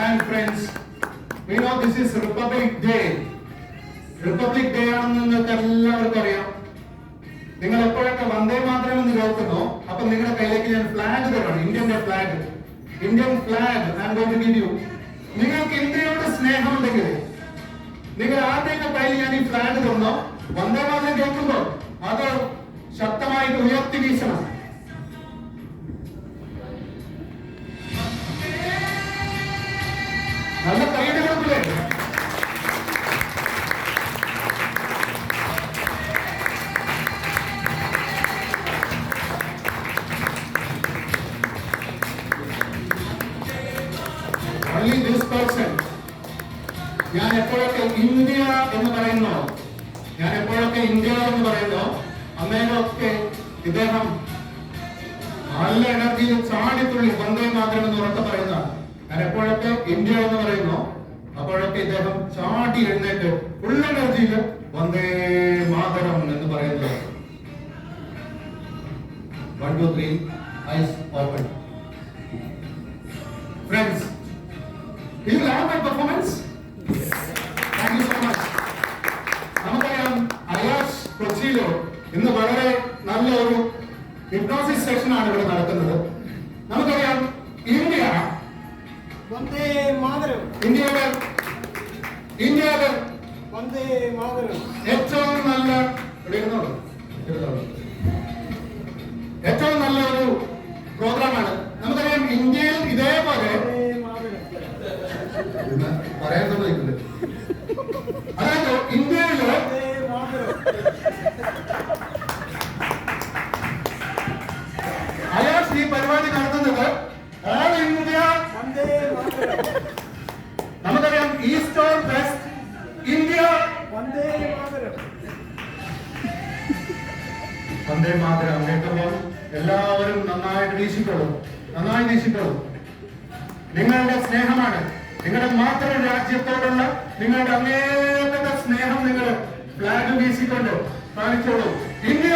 And friends, we know this is Republic Day. Republic Day ആണെന്ന് നിങ്ങൾക്ക് എല്ലാവർക്കും അറിയാം. നിങ്ങൾ എപ്പോഴൊക്കെ വന്ദേ മാതരം എന്ന് കേൾക്കുന്നോ അപ്പൊ നിങ്ങളുടെ കയ്യിലേക്ക് ഞാൻ ഫ്ലാഗ് തരണം. ഇന്ത്യന്റെ flag. Indian flag I am going to give you. നിങ്ങൾക്ക് ഇന്ത്യയോട് സ്നേഹമുണ്ടെങ്കിൽ നിങ്ങൾ ആരുടെയൊക്കെ കയ്യിൽ ഞാൻ ഈ ഫ്ലാഗ് തന്നോ വന്ദേ മാതരം കേൾക്കുമ്പോൾ അത് ശക്തമായിട്ട് ഉയർത്തി വീശണം. നല്ല കൈയുടെ കൊടുക്കില്ലേ? Only this person. ഞാൻ എപ്പോഴൊക്കെ ഇന്ത്യ എന്ന് പറയുന്നോ അന്നേരമൊക്കെ ഇദ്ദേഹം നല്ല എനർജിയിൽ ചാടിത്തുള്ളി വന്ദേ മാതരം എന്ന് ഉറക്കെ പറയുന്ന ഞാൻ എപ്പോഴൊക്കെ ഇന്ത്യ എന്ന് പറയുന്നു അപ്പോഴൊക്കെ ഇദ്ദേഹം ചാടി എഴുന്നേറ്റ് ഫുൾ എനർജിയിൽ വന്ദേ മാതരം എന്ന് പറയുന്നത്. 1 2 3 eyes open. Friends, you will have my performance. Thank you so much. നമുക്കറിയാം അയാഷ് കൊച്ചിയിലോ ഇന്ന് വളരെ നല്ല ഒരു ഹിപ്നോസിസ് സെഷൻ ആണ് ഇവിടെ നടക്കുന്നത്. നമുക്കറിയാം ഇന്ത്യ വന്ദേ മാതരം. ഇന്ത്യയുടെ വന്ദേ മാതരം ഏറ്റവും നല്ല ഒരു പ്രോഗ്രാമാണ്. നമുക്കറിയാം ഇന്ത്യയിൽ ഇതേപോലെ പറയാൻ സമ്മതിക്കുന്നുണ്ട്. അതായത് ഇന്ത്യയില് അയാൾ ഈ പരിപാടി നടത്തുന്നത് ഓൾ ഇന്ത്യ. നമുക്കറിയാം east or west India Vande Mataram. Vande Mataram കേൾക്കുമ്പോൾ എല്ലാവരും നന്നായി വീശിക്കോളും. നിങ്ങളുടെ സ്നേഹമാണ്, നിങ്ങളുടെ മാത്രം രാജ്യത്തോടുള്ള നിങ്ങളുടെ അങ്ങേയറ്റത്തെ സ്നേഹം നിങ്ങൾ ഫ്ലാഗ് വീശിക്കൊണ്ട് കാണിച്ചോളൂ. ഇന്ത്യ.